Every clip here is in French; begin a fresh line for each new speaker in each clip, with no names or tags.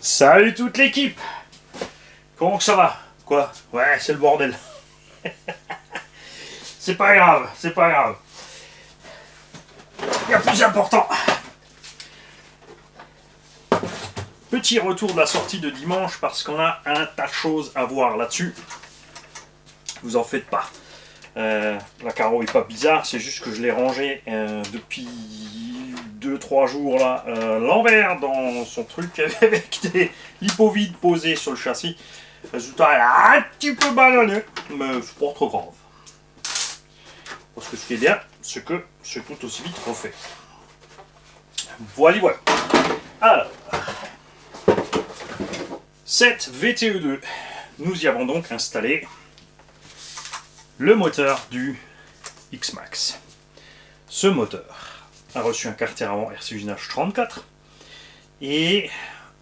Salut toute l'équipe. Comment que ça va? Quoi? Ouais, c'est le bordel. C'est pas grave, c'est pas grave. Il y a plus important. Petit retour de la sortie de dimanche parce qu'on a un tas de choses à voir là-dessus. Vous en faites pas. La carreau est pas bizarre, c'est juste que je l'ai rangé depuis 2-3 jours là, l'envers dans son truc avec des lipots vides posés sur le châssis. Résultat, elle a un petit peu ballonné, mais c'est pas trop grave. Parce que ce qui est bien, c'est que c'est tout aussi vite refait. Voilà, voilà. Alors, cette VTE2, nous y avons donc installé le moteur du X-Max. Ce moteur a reçu un carter avant RC usinage 34 et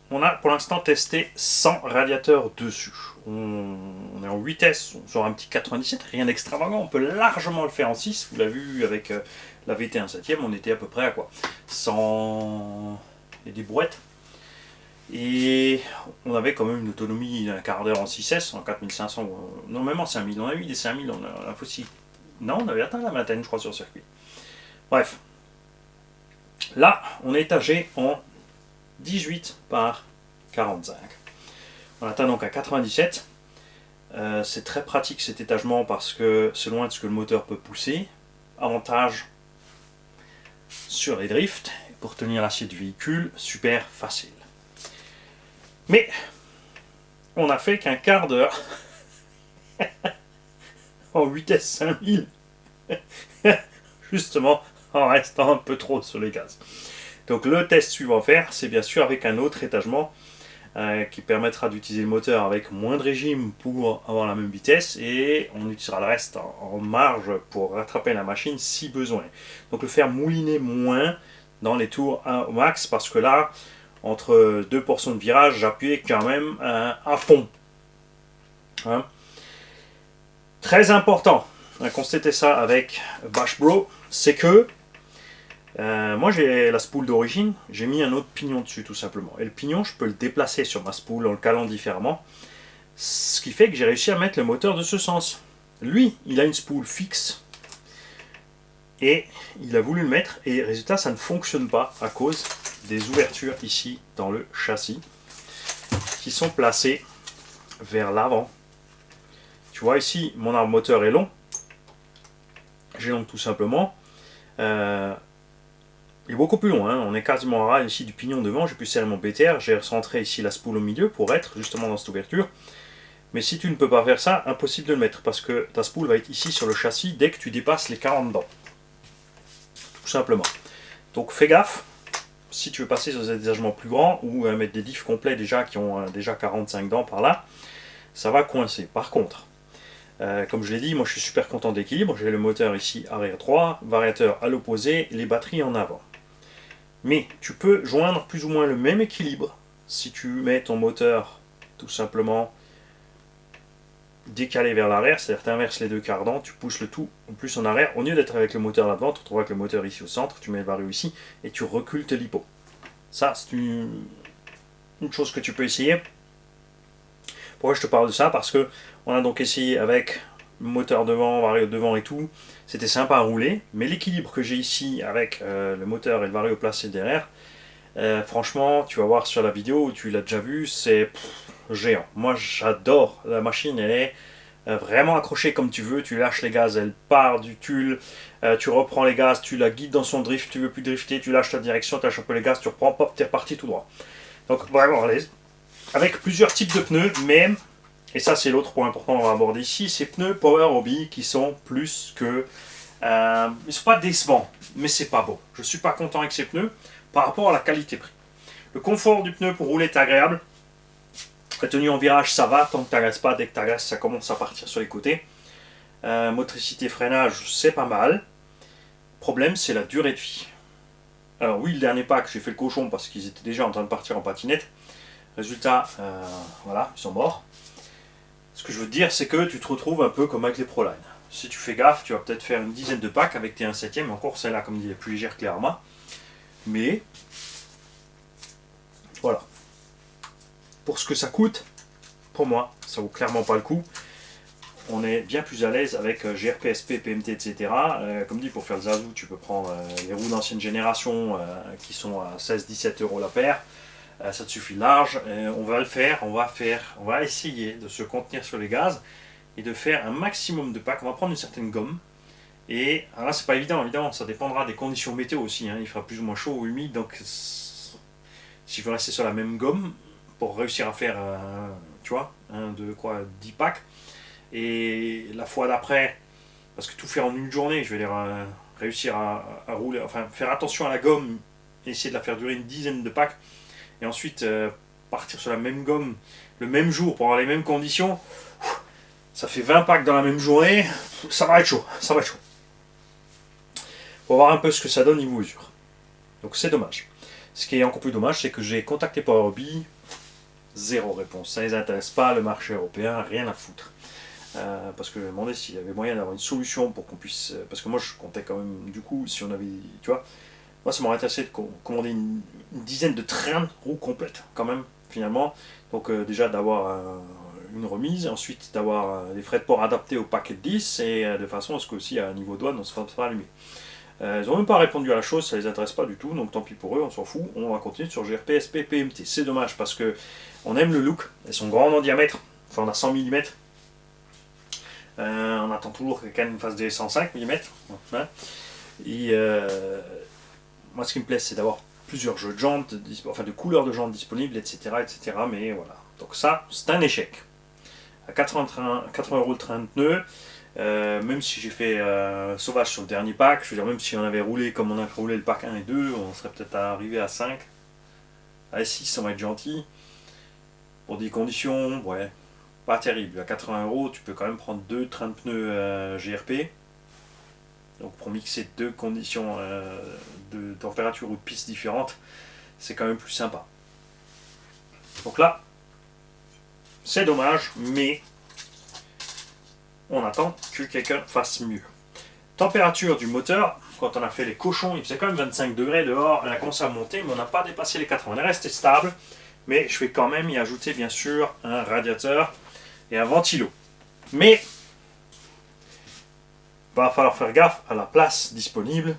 on a pour l'instant testé 100 radiateurs dessus. On est en 8S, on sort un petit 97, rien d'extravagant, on peut largement le faire en 6. Vous l'avez vu avec la VT1 7e, on était à peu près à quoi 100 et des brouettes. Et on avait quand même une autonomie d'un quart d'heure en 6S, en 4500, non même en 5000, on a eu des 5000, on a aussi... Non, on avait atteint la vingtaine je crois sur le circuit. Bref, là on est étagé en 18 par 45. On atteint donc à 97. C'est très pratique cet étagement parce que c'est loin de ce que le moteur peut pousser. Avantage sur les drifts, pour tenir l'acier du véhicule, super facile. Mais on a fait qu'un quart d'heure en 8S 5000, justement en restant un peu trop sur les gaz. Donc le test suivant à faire, c'est bien sûr avec un autre étagement qui permettra d'utiliser le moteur avec moins de régime pour avoir la même vitesse et on utilisera le reste en marge pour rattraper la machine si besoin. Donc le faire mouliner moins dans les tours au max parce que là, entre deux portions de virage, j'appuyais quand même à fond. Hein. Très important, on a constaté ça avec Bashbro, c'est que moi j'ai la spool d'origine, j'ai mis un autre pignon dessus tout simplement. Et le pignon, je peux le déplacer sur ma spool en le calant différemment. Ce qui fait que j'ai réussi à mettre le moteur de ce sens. Lui, il a une spool fixe. Et il a voulu le mettre et résultat ça ne fonctionne pas à cause des ouvertures ici dans le châssis qui sont placées vers l'avant. Tu vois ici mon arbre moteur est long. J'ai donc tout simplement il est beaucoup plus long, hein. On est quasiment à ras ici du pignon devant, j'ai pu serrer mon BTR, j'ai recentré ici la spool au milieu pour être justement dans cette ouverture. Mais si tu ne peux pas faire ça, impossible de le mettre parce que ta spool va être ici sur le châssis dès que tu dépasses les 40 dents. Tout simplement. Donc fais gaffe, si tu veux passer sur des étagements plus grands ou mettre des diffs complets déjà qui ont déjà 45 dents par là, ça va coincer. Par contre, comme je l'ai dit, moi je suis super content d'équilibre, j'ai le moteur ici arrière droit, variateur à l'opposé, les batteries en avant. Mais tu peux joindre plus ou moins le même équilibre si tu mets ton moteur tout simplement décalé vers l'arrière, c'est-à-dire tu inverses les deux cardans, tu pousses le tout en plus en arrière, au lieu d'être avec le moteur là-devant, tu te retrouves avec le moteur ici au centre, tu mets le vario ici et tu recules tes lipos. Ça c'est une chose que tu peux essayer. Pourquoi je te parle de ça? Parce que on a donc essayé avec le moteur devant, vario devant et tout, c'était sympa à rouler, mais l'équilibre que j'ai ici avec le moteur et le vario placé derrière, franchement tu vas voir sur la vidéo, tu l'as déjà vu, c'est géant. Moi j'adore la machine, elle est vraiment accrochée comme tu veux, tu lâches les gaz, elle part du tulle, tu reprends les gaz, tu la guides dans son drift, tu veux plus drifter, tu lâches ta direction, tu lâches un peu les gaz, tu reprends, pop, t'es reparti tout droit. Donc vraiment à l'aise. Avec plusieurs types de pneus, même, et ça c'est l'autre point important qu'on va aborder ici, ces pneus Power Hobby qui sont plus que... ils sont pas décevants, mais c'est pas beau. Je suis pas content avec ces pneus par rapport à la qualité-prix. Le confort du pneu pour rouler est agréable. La tenue en virage ça va, tant que tu n'agresses pas, dès que tu agresses ça commence à partir sur les côtés. Motricité freinage c'est pas mal. Le problème c'est la durée de vie. Alors oui, le dernier pack j'ai fait le cochon parce qu'ils étaient déjà en train de partir en patinette. Résultat, voilà, ils sont morts. Ce que je veux te dire c'est que tu te retrouves un peu comme avec les Proline. Si tu fais gaffe, tu vas peut-être faire une dizaine de packs avec tes 1/7, encore celle-là comme dit elle est plus légère que les Arma. Mais voilà. pour ce que ça coûte, pour moi, ça vaut clairement pas le coup. On est bien plus à l'aise avec GRP, SP, PMT, etc. Comme dit, pour faire le Zazou, tu peux prendre les roues d'ancienne génération qui sont à 16-17 € la paire. Ça te suffit large. On va le faire, on va essayer de se contenir sur les gaz et de faire un maximum de packs. On va prendre une certaine gomme. Et alors là, c'est pas évident, évidemment, ça dépendra des conditions météo aussi. Hein. Il fera plus ou moins chaud ou humide, donc si je veux rester sur la même gomme pour réussir à faire, tu vois, 10 packs. Et la fois d'après, parce que tout faire en une journée, je vais dire, réussir à rouler, enfin faire attention à la gomme, essayer de la faire durer une dizaine de packs, et ensuite partir sur la même gomme le même jour pour avoir les mêmes conditions, ça fait 20 packs dans la même journée, ça va être chaud, ça va être chaud. Pour voir un peu ce que ça donne niveau usure. Donc c'est dommage. Ce qui est encore plus dommage, c'est que j'ai contacté Powerby, zéro réponse. Ça ne les intéresse pas, le marché européen, rien à foutre. Parce que je me demandais s'il y avait moyen d'avoir une solution pour qu'on puisse. Parce que moi je comptais quand même, du coup, si on avait. Tu vois, moi ça m'aurait intéressé de commander une dizaine de trains de roues complètes, quand même, finalement. Donc déjà d'avoir une remise, ensuite d'avoir les frais de port adaptés au paquet de 10, et de façon à ce qu'aussi à niveau douane on se fasse pas allumer. Ils n'ont même pas répondu à la chose, ça les intéresse pas du tout, donc tant pis pour eux, on s'en fout, on va continuer sur GRP, SP, PMT. C'est dommage parce que on aime le look, elles sont grandes en diamètre, enfin on a 100 mm. On attend toujours que quelqu'un fasse des 105 mm. Hein. Et moi, ce qui me plaît, c'est d'avoir plusieurs jeux de jantes, enfin de couleurs de jantes disponibles, etc., etc. Mais voilà. Donc ça, c'est un échec. À 80 € le train de pneus, même si j'ai fait sauvage sur le dernier pack, je veux dire, même si on avait roulé comme on a roulé le pack 1 et 2, on serait peut-être arrivé à 5. À 6, on va être gentil. Pour des conditions, ouais, pas terrible. À 80 €, tu peux quand même prendre 2 trains de pneus GRP. Donc pour mixer deux conditions de température ou de piste différentes, c'est quand même plus sympa. Donc là, c'est dommage, mais on attend que quelqu'un fasse mieux. Température du moteur, quand on a fait les cochons, il faisait quand même 25 degrés dehors, elle a commencé à monter, mais on n'a pas dépassé les 80. On est resté stable, mais je vais quand même y ajouter bien sûr un radiateur et un ventilo. Mais va falloir faire gaffe à la place disponible.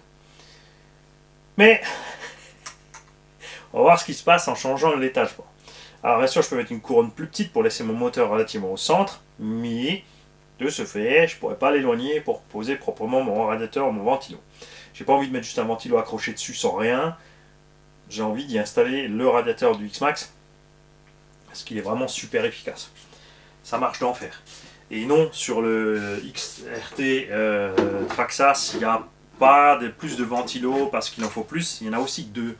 Mais on va voir ce qui se passe en changeant l'étagement. Alors bien sûr, je peux mettre une couronne plus petite pour laisser mon moteur relativement au centre, mais de ce fait, je ne pourrais pas l'éloigner pour poser proprement mon radiateur ou mon ventilo. J'ai pas envie de mettre juste un ventilo accroché dessus sans rien. J'ai envie d'y installer le radiateur du X-Max, parce qu'il est vraiment super efficace. Ça marche d'enfer. Et non, sur le XRT Traxxas, il n'y a pas plus de ventilo parce qu'il en faut plus. Il y en a aussi que 2.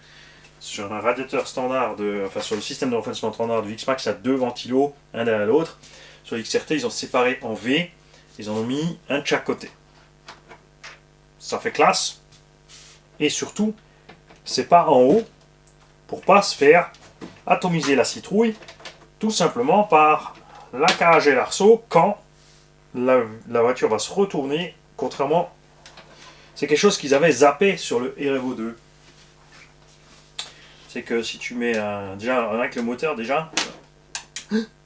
Sur un radiateur standard, sur le système de refroidissement standard du X-Max, il y a 2 ventilos, un derrière l'autre. Sur le XRT, ils ont séparé en V, ils en ont mis un de chaque côté. Ça fait classe. Et surtout, c'est pas en haut pour pas se faire atomiser la citrouille, tout simplement par la cage et l'arceau quand la voiture va se retourner, contrairement, c'est quelque chose qu'ils avaient zappé sur le Erevo 2. C'est que si tu mets déjà avec le moteur déjà,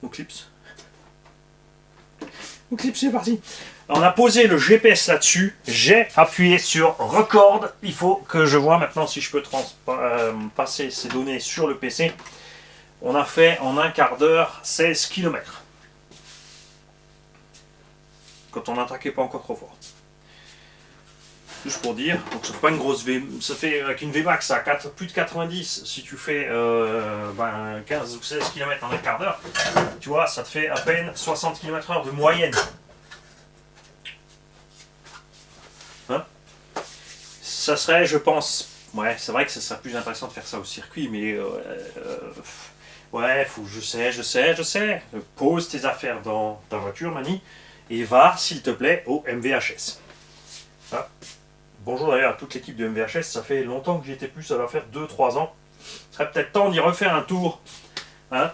au clips, c'est parti. On a posé le GPS là-dessus, j'ai appuyé sur record. Il faut que je vois maintenant si je peux passer ces données sur le PC. On a fait en un quart d'heure 16 km. Quand on n'attaquait pas encore trop fort. Juste pour dire, donc ça fait pas une grosse V, ça fait avec une VMAX à plus de 90, si tu fais 15 ou 16 km en un quart d'heure, tu vois, ça te fait à peine 60 km/h de moyenne. Hein? Ça serait, je pense, ouais, c'est vrai que ça serait plus intéressant de faire ça au circuit, mais ouais, je sais, pose tes affaires dans ta voiture, Mani, et va, s'il te plaît, au MVHS. Hein? Bonjour d'ailleurs à toute l'équipe de MVHS, ça fait longtemps que j'y étais plus, ça va faire 2-3 ans. Ce serait peut-être temps d'y refaire un tour. Hein?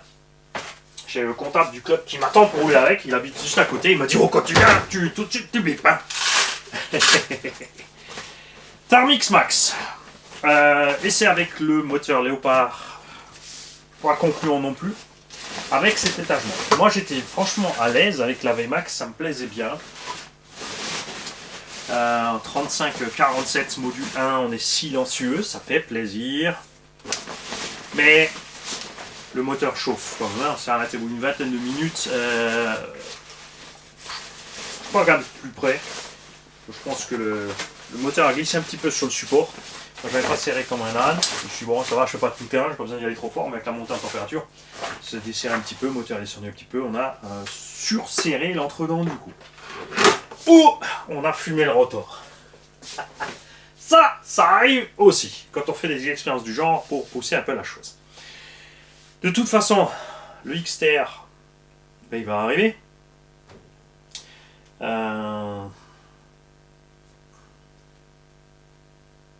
J'ai le comptable du club qui m'attend pour rouler avec, il habite juste à côté, il m'a dit oh quand tu viens, tout de suite tu bipes. Hein? Tarmix Max. Et c'est avec le moteur Léopard, pas concluant non plus. avec cet étagement. Moi j'étais franchement à l'aise avec la VMAX, ça me plaisait bien. 35-47 module 1, on est silencieux, ça fait plaisir. Mais le moteur chauffe. Comme là, on s'est arrêté pour une vingtaine de minutes. Je peux regarder de plus près. Je pense que le moteur a glissé un petit peu sur le support. Moi, je l'avais pas serré comme un âne. Je me suis dit, bon, ça va, je fais pas tout le terrain, j'ai pas besoin d'y aller trop fort, mais avec la montée en température, ça desserre un petit peu, le moteur est descendu un petit peu. On a surserré l'entredent du coup. Ou on a fumé le rotor. Ça arrive aussi quand on fait des expériences du genre pour pousser un peu la chose. De toute façon, le XTR, ben, il va arriver.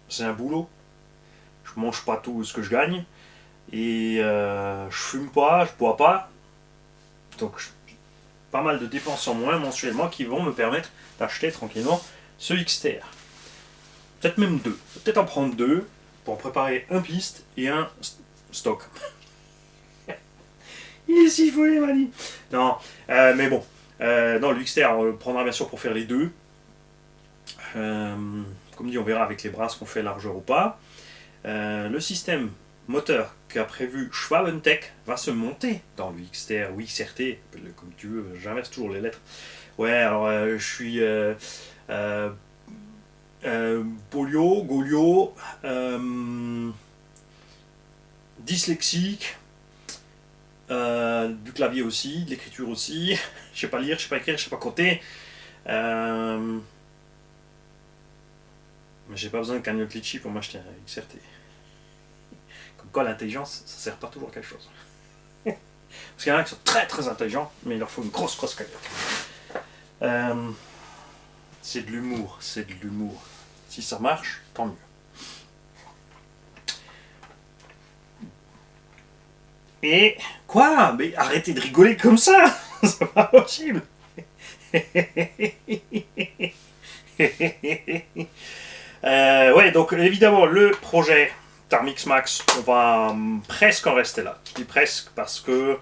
C'est un boulot. Je mange pas tout ce que je gagne. Et je fume pas, je bois pas. Donc pas mal de dépenses en moins mensuellement qui vont me permettre d'acheter tranquillement ce XTR. Peut-être même deux. Peut-être en prendre deux pour préparer un piste et un stock. Il est si fou, Mani. Non, mais bon. Non, le XTR, on le prendra bien sûr pour faire les deux. Comme dit, on verra avec les bras ce qu'on fait largeur ou pas. Le système moteur qu'a prévu Schwabentech va se monter dans le XTR ou XRT, comme tu veux, j'inverse toujours les lettres. Ouais, alors je suis Golio, dyslexique, du clavier aussi, de l'écriture aussi, je sais pas lire, je sais pas écrire, je sais pas compter. Mais j'ai pas besoin de cagnotte litchi pour m'acheter un XRT. Comme quoi l'intelligence, ça sert pas toujours à quelque chose. Parce qu'il y en a qui sont très très intelligents, mais il leur faut une grosse cagnotte. C'est de l'humour, c'est de l'humour. Si ça marche, tant mieux. Et quoi? Mais arrêtez de rigoler comme ça. C'est pas possible. Ouais, donc évidemment le projet Tarmix Max, on va presque en rester là. Je dis presque parce que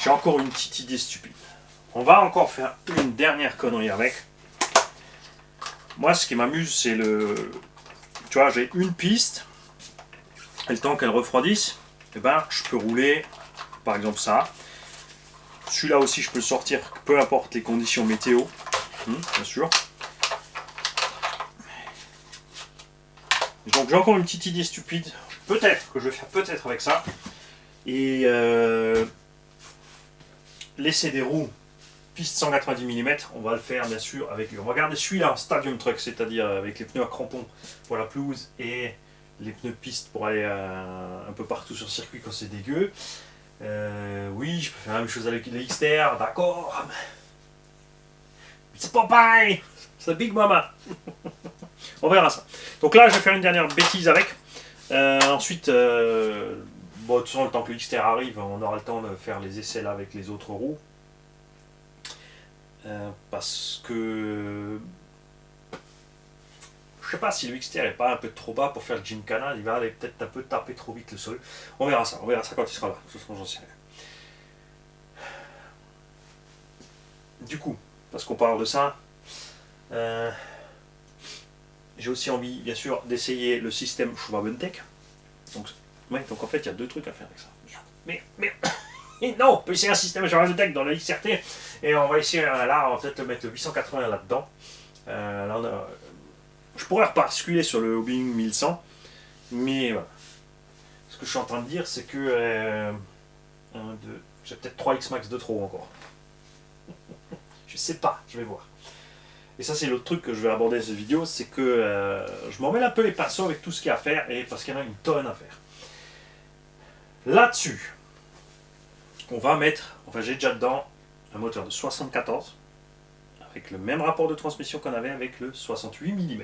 j'ai encore une petite idée stupide. On va encore faire une dernière connerie avec. Moi, ce qui m'amuse, c'est le... Tu vois, j'ai une piste, et le temps qu'elle refroidisse, eh ben, je peux rouler, par exemple ça. Celui-là aussi, je peux le sortir, peu importe les conditions météo, bien sûr. Donc j'ai encore une petite idée stupide, peut-être que je vais faire peut-être avec ça. Et laisser des roues piste 190 mm, on va le faire bien sûr avec, on va garder celui-là en stadium truck, c'est-à-dire avec les pneus à crampons pour la pelouse et les pneus de piste pour aller un peu partout sur le circuit quand c'est dégueu. Oui, je peux faire la même chose avec les XTR, d'accord, mais c'est pas pareil, c'est Big Mama. On verra ça. Donc là, je vais faire une dernière bêtise avec. Ensuite, bon, de toute façon, le temps que le XTR arrive, on aura le temps de faire les essais là avec les autres roues. Parce que je sais pas si le XTR est pas un peu trop bas pour faire le Gymkhana, il va aller peut-être un peu taper trop vite le sol. On verra ça quand il sera là. De toute façon, j'en sais rien. Du coup, parce qu'on parle de ça, j'ai aussi envie, bien sûr, d'essayer le système Schwabentech. Donc en fait, il y a deux trucs à faire avec ça. Merde. Et non, on peut essayer un système Schwabentech dans le XRT. Et on va essayer, là, on va peut-être le mettre le 880 là-dedans. Je pourrais repasculer sur le Hobbying 1100. Mais voilà. Ce que je suis en train de dire, c'est que... j'ai peut-être 3 X-Max de trop encore. Je sais pas, je vais voir. Et ça, c'est l'autre truc que je vais aborder dans cette vidéo, c'est que je m'en mêle un peu les pinceaux avec tout ce qu'il y a à faire, et parce qu'il y en a une tonne à faire. Là-dessus, on va mettre, enfin j'ai déjà dedans un moteur de 74, avec le même rapport de transmission qu'on avait avec le 68 mm.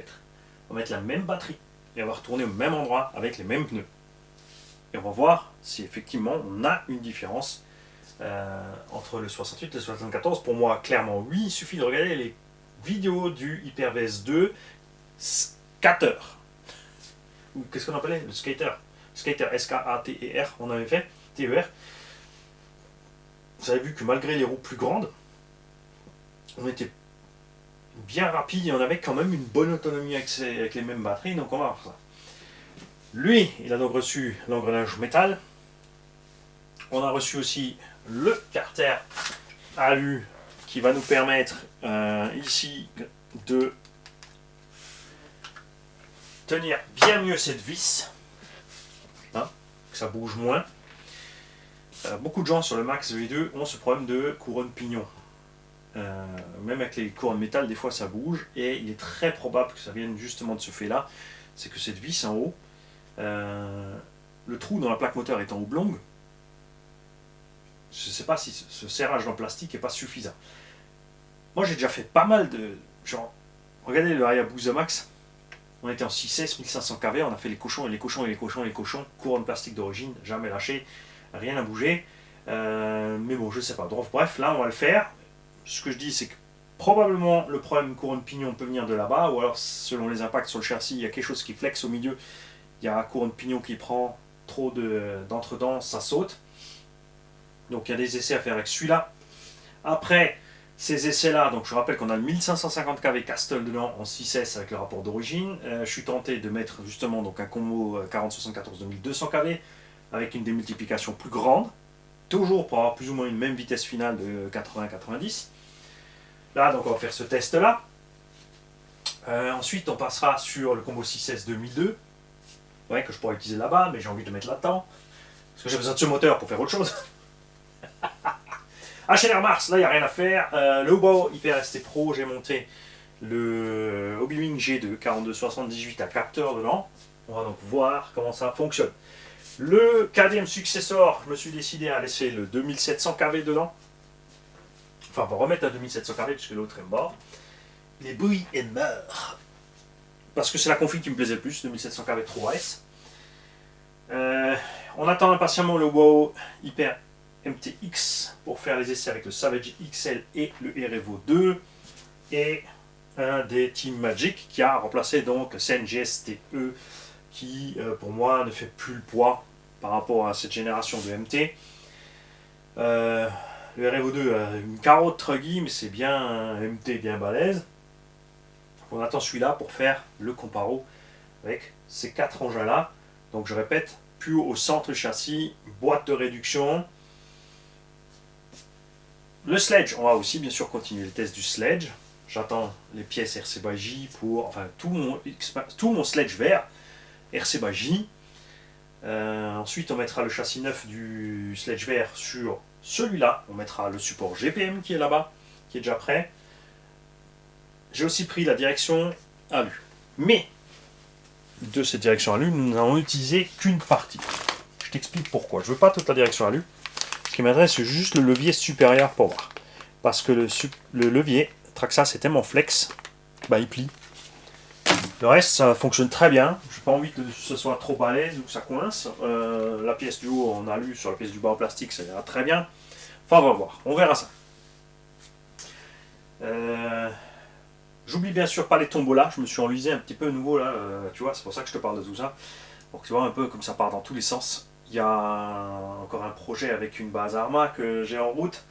On va mettre la même batterie, et on va retourner au même endroit avec les mêmes pneus. Et on va voir si effectivement on a une différence entre le 68 et le 74. Pour moi, clairement oui, il suffit de regarder les vidéo du HyperVS 2 Skater, ou qu'est-ce qu'on appelait le Skater, Skater, S-K-A-T-E-R, on avait fait, TER, vous avez vu que malgré les roues plus grandes, on était bien rapide et on avait quand même une bonne autonomie avec les mêmes batteries, donc on va voir ça. Lui, il a donc reçu l'engrenage métal. On a reçu aussi le carter alu qui va nous permettre ici de tenir bien mieux cette vis, hein, que ça bouge moins. Beaucoup de gens sur le Max V2 ont ce problème de couronne pignon. Même avec les couronnes métal, des fois ça bouge, et il est très probable que ça vienne justement de ce fait-là, c'est que cette vis en haut, le trou dans la plaque moteur étant oblongue, je ne sais pas si ce serrage en plastique n'est pas suffisant. Moi j'ai déjà fait pas mal de... Genre, regardez le Hayabusa Max, on était en 6S, 1500 kV, on a fait les cochons et les cochons et les cochons et les cochons, couronne plastique d'origine, jamais lâché, rien à bouger. Mais bon, je sais pas. Donc, bref, là on va le faire. Ce que je dis, c'est que probablement le problème couronne pignon peut venir de là-bas, ou alors selon les impacts sur le châssis, il y a quelque chose qui flexe au milieu, il y a un couronne pignon qui prend trop d'entre-dents, ça saute. Donc il y a des essais à faire avec celui-là. Après ces essais-là, donc je rappelle qu'on a le 1550 kV Castle dedans en 6S avec le rapport d'origine. Je suis tenté de mettre justement donc un combo 4074 de 1200 kV avec une démultiplication plus grande, toujours pour avoir plus ou moins une même vitesse finale de 80-90. Là, donc on va faire ce test-là. Ensuite, on passera sur le combo 6S 2002, ouais, que je pourrais utiliser là-bas, mais j'ai envie de mettre là-dedans, parce que j'ai besoin de ce moteur pour faire autre chose. HLR Mars, là, il n'y a rien à faire. Le Hobo Hyper ST Pro, j'ai monté le Hobbywing G2 4278 à capteur dedans. On va donc voir comment ça fonctionne. Le KDM Successor, je me suis décidé à laisser le 2700 kV dedans. Enfin, on va remettre un 2700 kV puisque l'autre est mort. Les bruits est mort. Parce que c'est la config qui me plaisait le plus, 2700 kV 3S. On attend impatiemment le WOW Hyper MTX pour faire les essais avec le Savage XL et le Erevo 2. Et un des Team Magic qui a remplacé donc le CNGS TE qui pour moi ne fait plus le poids par rapport à cette génération de MT. Le Revo 2 a une carotte truggy, mais c'est bien un MT bien balèze. On attend celui-là pour faire le comparo avec ces quatre engins-là. Donc je répète, plus au centre châssis, boîte de réduction. Le sledge, on va aussi bien sûr continuer le test du sledge. J'attends les pièces RC by J pour, enfin tout mon sledge vert RC by J. Ensuite on mettra le châssis neuf du sledge vert sur celui-là. On mettra le support GPM qui est là-bas, qui est déjà prêt. J'ai aussi pris la direction alu. Mais de cette direction alu, nous n'avons utilisé qu'une partie. Je t'explique pourquoi. Je ne veux pas toute la direction alu. Ce qui m'intéresse, c'est juste le levier supérieur pour voir. Parce que le levier Traxxas est tellement flex, bah il plie. Le reste, ça fonctionne très bien. Je n'ai pas envie que ce soit trop balèze ou que ça coince. La pièce du haut en alu sur la pièce du bas en plastique, ça ira très bien. Enfin, on va voir. On verra ça. J'oublie bien sûr pas les tombolas. Je me suis enlisé un petit peu nouveau là. Tu vois, c'est pour ça que je te parle de tout ça. Pour que tu vois un peu comme ça part dans tous les sens. Il y a encore un projet avec une base Arma que j'ai en route.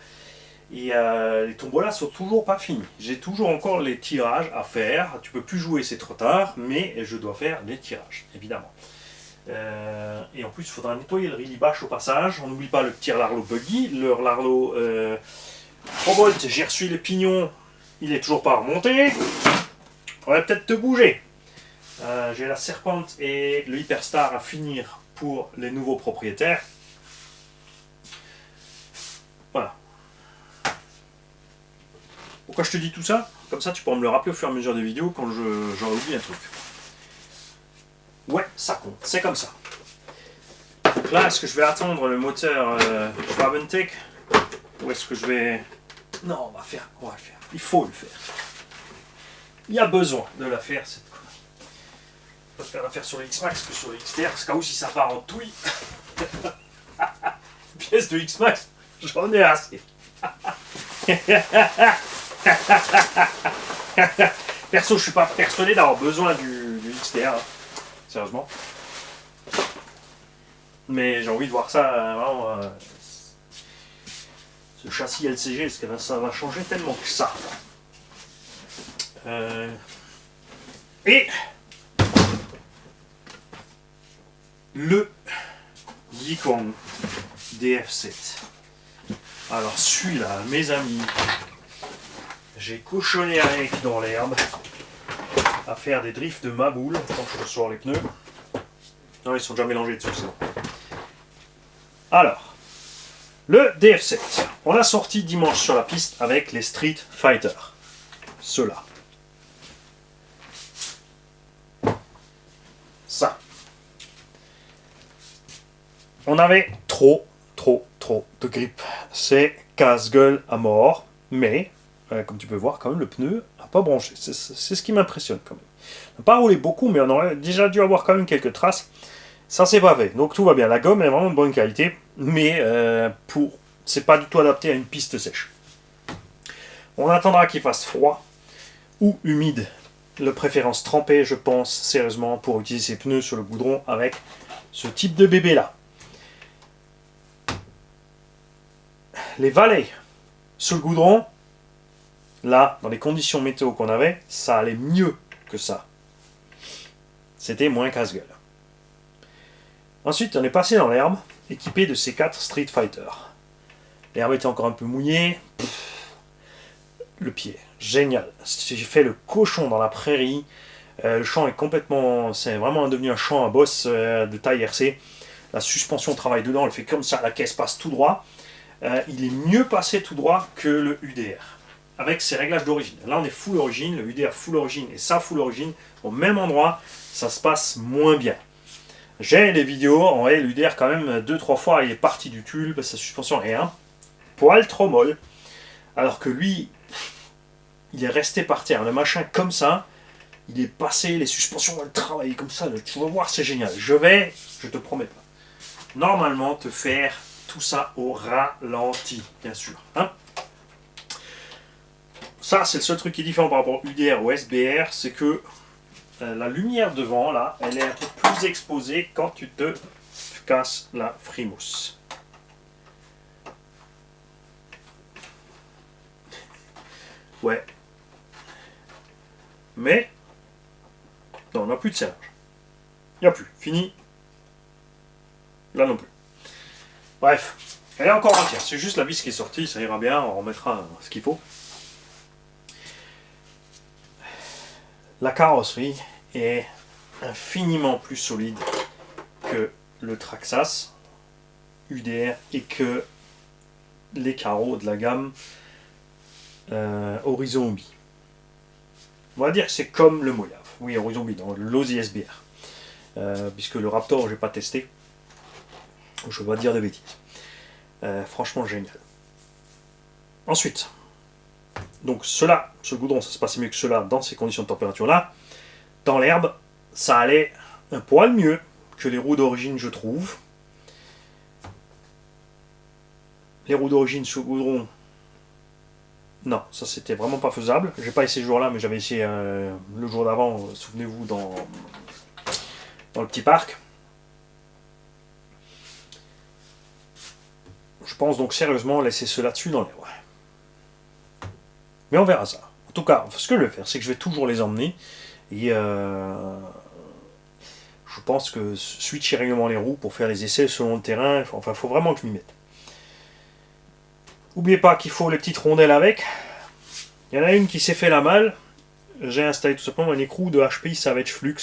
Et les tombolas sont toujours pas finis. J'ai toujours encore les tirages à faire. Tu peux plus jouer, c'est trop tard, mais je dois faire les tirages, évidemment. Et en plus, il faudra nettoyer le Rilly Bash au passage. On n'oublie pas le petit Larlo Buggy, le Larlo Probolt. J'ai reçu les pignons, il est toujours pas remonté. Faudrait peut-être te bouger. J'ai la Serpente et le Hyperstar à finir pour les nouveaux propriétaires. Voilà. Pourquoi je te dis tout ça? Comme ça, tu pourras me le rappeler au fur et à mesure des vidéos quand j'aurai oublié un truc. Ouais, ça compte, c'est comme ça. Donc là, est-ce que je vais attendre le moteur Schwabentech ou est-ce que je vais... Non, on va le faire. Il faut le faire. Il y a besoin de la faire, cette connerie. Je préfère la faire sur le X-Max que sur le XTR, parce qu'à où si ça part en touille. Pièce de X-Max, j'en ai assez. Perso, je suis pas persuadé d'avoir besoin du XTR, hein. Sérieusement. Mais j'ai envie de voir ça vraiment ce châssis LCG, parce que ça va changer tellement que ça. Et le Yikon DF7. Alors celui-là, mes amis, j'ai cochonné avec dans l'herbe à faire des drifts de ma boule quand je ressors les pneus. Non, ils sont déjà mélangés dessus, c'est bon. Alors, le DF7, on l'a sorti dimanche sur la piste avec les Street Fighter. Ceux-là. Ça. On avait trop de grip. C'est casse-gueule à mort, mais comme tu peux voir, quand même, le pneu n'a pas branché. C'est ce qui m'impressionne quand même. On n'a pas roulé beaucoup, mais on aurait déjà dû avoir quand même quelques traces. Ça s'est pas fait, donc tout va bien. La gomme est vraiment de bonne qualité, mais c'est pas du tout adapté à une piste sèche. On attendra qu'il fasse froid ou humide. De préférence trempé, je pense, sérieusement, pour utiliser ces pneus sur le goudron avec ce type de bébé là. Les valets sur le goudron, là, dans les conditions météo qu'on avait, ça allait mieux que ça. C'était moins casse-gueule. Ensuite, on est passé dans l'herbe, équipé de ces 4 Street Fighter. L'herbe était encore un peu mouillée. Le pied, génial. J'ai fait le cochon dans la prairie. Le champ est complètement... C'est vraiment devenu un champ à bosse de taille RC. La suspension travaille dedans, elle fait comme ça, la caisse passe tout droit. Il est mieux passé tout droit que le UDR, avec ses réglages d'origine. Là, on est full origine, le UDR full origine et ça full origine, au même endroit, ça se passe moins bien. J'ai des vidéos, en vrai, l'UDR quand même 2-3 fois, il est parti du tulle, sa suspension est un poil trop molle, alors que lui, il est resté par terre. Le machin comme ça, il est passé, les suspensions, elles travaillent comme ça, tu vas voir, c'est génial. Je te promets pas, normalement te faire tout ça au ralenti, bien sûr. Hein, ça, c'est le seul truc qui est différent par rapport au UDR ou SBR, c'est que la lumière devant, là, elle est un peu plus exposée quand tu te casses la frimousse. Ouais. Mais, non, on n'a plus de serrage. Il n'y a plus. Fini. Là non plus. Bref, elle est encore entière. C'est juste la vis qui est sortie, ça ira bien, on remettra ce qu'il faut. La carrosserie est infiniment plus solide que le Traxxas UDR et que les carreaux de la gamme Horizon Hobby. On va dire que c'est comme le Mojave. Oui, Horizon Hobby, dans l'Osi SBR. Puisque le Raptor, j'ai pas testé. Je vais pas dire de bêtises. Franchement génial. Ensuite, donc cela, ce goudron, ça se passait mieux que cela dans ces conditions de température là. Dans l'herbe, ça allait un poil mieux que les roues d'origine, je trouve. Les roues d'origine sur goudron, non, ça c'était vraiment pas faisable. J'ai pas essayé ce jour-là, mais j'avais essayé le jour d'avant, souvenez-vous, dans le petit parc. Je pense donc sérieusement laisser cela dessus dans l'herbe. Mais on verra ça. En tout cas, ce que je vais faire, c'est que je vais toujours les emmener. Et je pense que switcher régulièrement les roues pour faire les essais selon le terrain, enfin, il faut vraiment que je m'y mette. N'oubliez pas qu'il faut les petites rondelles avec. Il y en a une qui s'est fait la malle. J'ai installé tout simplement un écrou de HP Savage Flux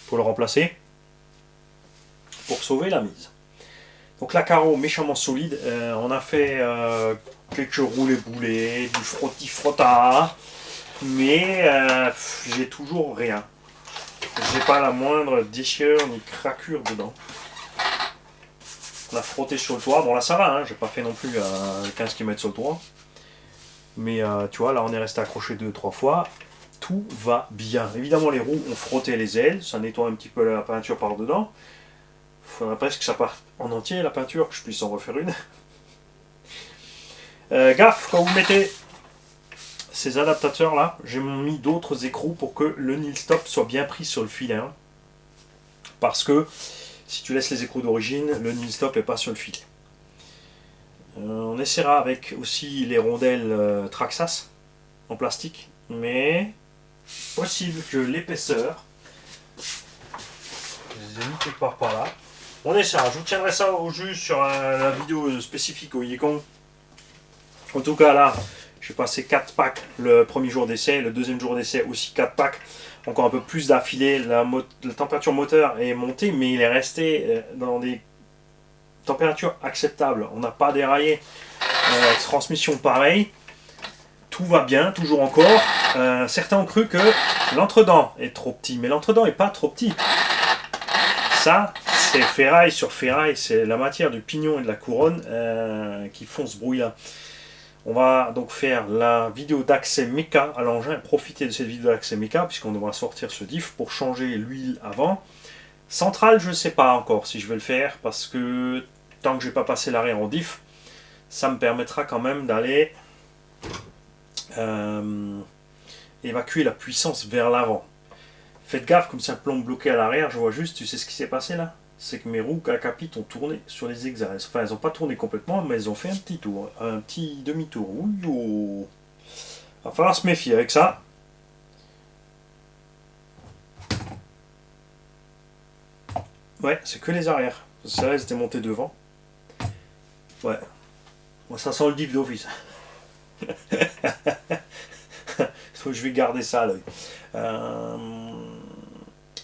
pour le remplacer. Pour sauver la mise. Donc la carreau méchamment solide. On a fait quelques roulés-boulés, du frotti-frotta. Mais j'ai toujours rien. J'ai pas la moindre déchirure ni craquure dedans. On a frotté sur le toit. Bon là ça va, hein, j'ai pas fait non plus 15 km sur le toit. Mais tu vois, là on est resté accroché 2-3 fois. Tout va bien. Évidemment les roues ont frotté les ailes, ça nettoie un petit peu la peinture par dedans. Il faudrait presque que ça parte en entier la peinture, que je puisse en refaire une. Gaffe, quand vous mettez ces adaptateurs là, j'ai mis d'autres écrous pour que le nil stop soit bien pris sur le filet. Hein. Parce que si tu laisses les écrous d'origine, le nil stop n'est pas sur le filet. On essaiera avec aussi les rondelles Traxxas en plastique, mais possible que l'épaisseur, je les ai mis quelque part par là. On essaiera, je vous tiendrai ça au jus sur la vidéo spécifique au Yikon. En tout cas là, j'ai passé 4 packs le premier jour d'essai, le deuxième jour d'essai aussi 4 packs. Encore un peu plus d'affilée, la température moteur est montée, mais il est resté dans des températures acceptables. On n'a pas déraillé, transmission pareille. Tout va bien, toujours encore. Certains ont cru que l'entredent est trop petit, mais l'entredent n'est pas trop petit. Ça, c'est ferraille sur ferraille, c'est la matière du pignon et de la couronne qui font ce bruit-là. On va donc faire la vidéo d'accès méca à l'engin, profiter de cette vidéo d'accès méca, puisqu'on devra sortir ce diff pour changer l'huile avant. Centrale, je ne sais pas encore si je vais le faire, parce que tant que je n'ai pas passé l'arrêt en diff, ça me permettra quand même d'aller évacuer la puissance vers l'avant. Faites gaffe, comme c'est un plomb bloqué à l'arrière, je vois juste, tu sais ce qui s'est passé là? C'est que mes roues à capite ont tourné sur les zigzags. Enfin, elles n'ont pas tourné complètement, mais elles ont fait un petit tour, un petit demi-tour. Il va falloir se méfier avec ça. Ouais, c'est que les arrières. Ça, elles étaient montées devant. Ouais. Bon, ça sent le diff d'office. Je vais garder ça à l'œil.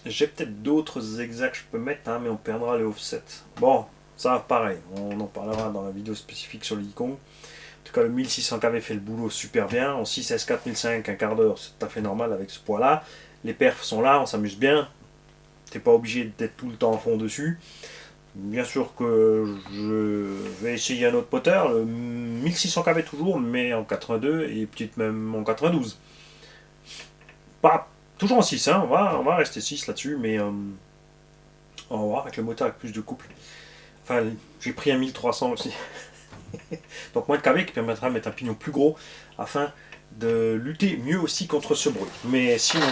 J'ai peut-être d'autres zigzags que je peux mettre, hein, mais on perdra les offsets. Bon, ça pareil, on en parlera dans la vidéo spécifique sur le Yikon. En tout cas, le 1600 kV fait le boulot super bien. En 6S 4005, un quart d'heure, c'est tout à fait normal avec ce poids-là. Les perfs sont là, on s'amuse bien. T'es pas obligé d'être tout le temps en fond dessus. Bien sûr que je vais essayer un autre moteur, le 1600 kV toujours, mais en 82 et peut-être même en 92. Pas toujours en 6, hein, on va rester 6 là-dessus, mais on va voir avec le moteur avec plus de couple. Enfin, j'ai pris un 1300 aussi. Donc moins de kV qui permettra de mettre un pignon plus gros afin de lutter mieux aussi contre ce bruit. Mais sinon,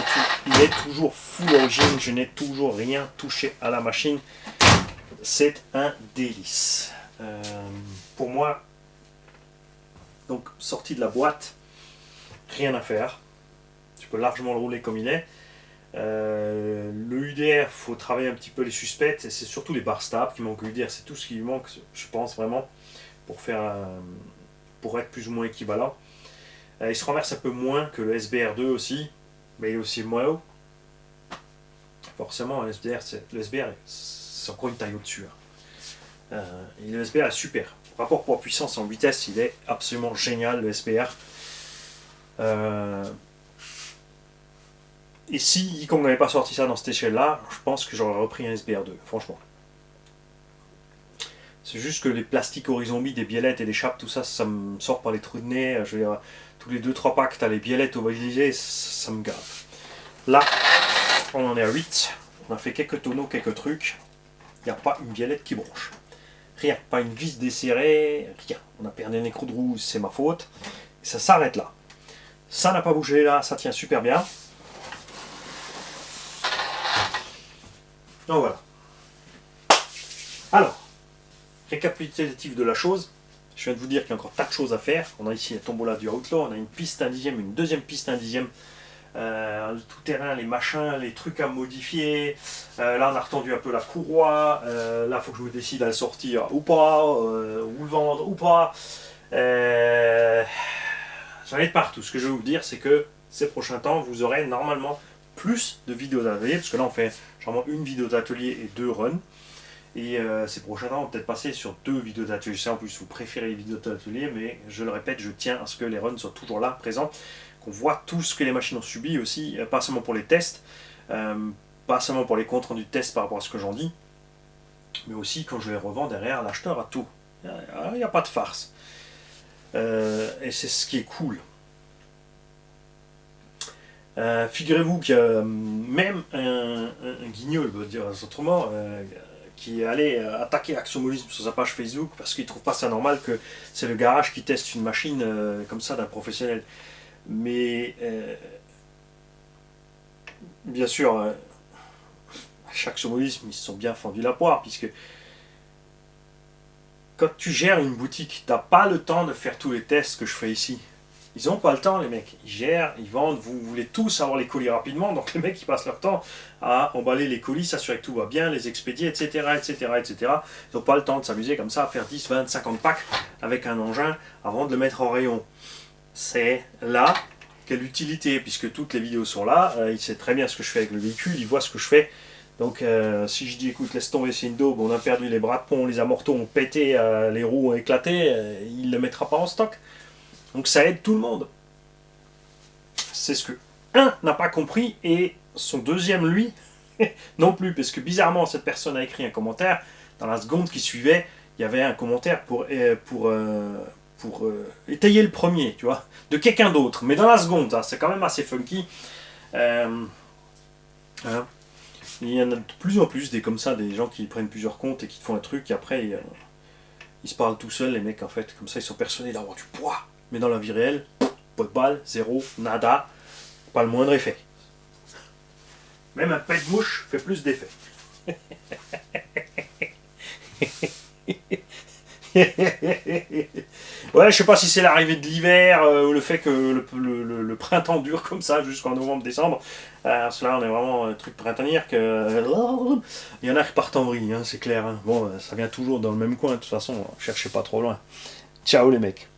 il est toujours full origine, je n'ai toujours rien touché à la machine. C'est un délice. Pour moi, donc sorti de la boîte, rien à faire. Tu peux largement le rouler comme il est. Le UDR, il faut travailler un petit peu les suspects, et c'est surtout les barres stables qui manquent. UDR, c'est tout ce qui lui manque, je pense vraiment, pour pour être plus ou moins équivalent. Il se renverse un peu moins que le SBR2 aussi, mais il est aussi moins haut. Forcément, le SBR, c'est encore une taille au-dessus. Et le SBR est super. Rapport poids-puissance en vitesse, il est absolument génial, le SBR. Et si on n'avait pas sorti ça dans cette échelle-là, je pense que j'aurais repris un SBR2, franchement. C'est juste que les plastiques horizombi, des biellettes et des chapes, tout ça, ça me sort par les trous de nez. Je veux dire, tous les 2-3 packs, tu as les biellettes ovalisées, ça me gave. Là, on en est à 8. On a fait quelques tonneaux, quelques trucs. Il n'y a pas une biellette qui bronche. Rien, pas une vis desserrée, rien. On a perdu un écrou de roue, c'est ma faute. Et ça s'arrête là. Ça n'a pas bougé là, ça tient super bien. Donc voilà. Alors, récapitulatif de la chose. Je viens de vous dire qu'il y a encore tas de choses à faire. On a ici la tombola du Outlaw, on a une piste 1/10, une deuxième piste 1/10. Le tout-terrain, les machins, les trucs à modifier. Là, on a retendu un peu la courroie. Là, il faut que je me décide à le sortir ou pas, ou le vendre ou pas. J'en ai de partout. Ce que je vais vous dire, c'est que ces prochains temps, vous aurez normalement plus de vidéos d'atelier, parce que là, on fait généralement une vidéo d'atelier et 2 runs. Et ces prochains temps, on va peut-être passer sur 2 vidéos d'atelier. Je sais en plus, vous préférez les vidéos d'atelier, mais je le répète, je tiens à ce que les runs soient toujours là, présents. Qu'on voit tout ce que les machines ont subi aussi, pas seulement pour les tests, pas seulement pour les comptes rendus de tests par rapport à ce que j'en dis, mais aussi quand je les revends derrière, l'acheteur a tout. Il n'y a pas de farce. Et c'est ce qui est cool. Figurez-vous qu'il y a même un guignol, je veux dire autrement, qui est allé attaquer Axomolisme sur sa page Facebook parce qu'il ne trouve pas ça normal que c'est le garage qui teste une machine comme ça d'un professionnel. Mais bien sûr, à chaque sommolisme, ils se sont bien fendus la poire, puisque quand tu gères une boutique, t'as pas le temps de faire tous les tests que je fais ici. Ils ont pas le temps, les mecs. Ils gèrent, ils vendent, vous voulez tous avoir les colis rapidement, donc les mecs ils passent leur temps à emballer les colis, s'assurer que tout va bien, les expédier, etc., etc., etc. Ils n'ont pas le temps de s'amuser comme ça à faire 10, 20, 50 packs avec un engin avant de le mettre en rayon. C'est là quelle utilité, puisque toutes les vidéos sont là, il sait très bien ce que je fais avec le véhicule, il voit ce que je fais. Donc si je dis écoute laisse tomber, c'est une daube, on a perdu les bras de pont, les amortons ont pété, les roues ont éclaté, il ne le mettra pas en stock. Donc ça aide tout le monde. C'est ce que un n'a pas compris et son deuxième lui non plus, parce que bizarrement cette personne a écrit un commentaire, dans la seconde qui suivait, il y avait un commentaire pour étayer le premier, tu vois, de quelqu'un d'autre, mais dans la seconde, hein, c'est quand même assez funky. Hein, il y en a de plus en plus des comme ça, des gens qui prennent plusieurs comptes et qui font un truc et après ils se parlent tout seuls, les mecs en fait, comme ça ils sont persuadés d'avoir du poids. Mais dans la vie réelle, pas de balle, zéro, nada, pas le moindre effet. Même un pet de mouche fait plus d'effet. Ouais, je sais pas si c'est l'arrivée de l'hiver ou le fait que le printemps dure comme ça jusqu'en novembre-décembre. Cela, on est vraiment un truc printanier que. Il y en a qui partent en vrille, hein, c'est clair. Hein. Bon, ça vient toujours dans le même coin, de toute façon, cherchez pas trop loin. Ciao les mecs.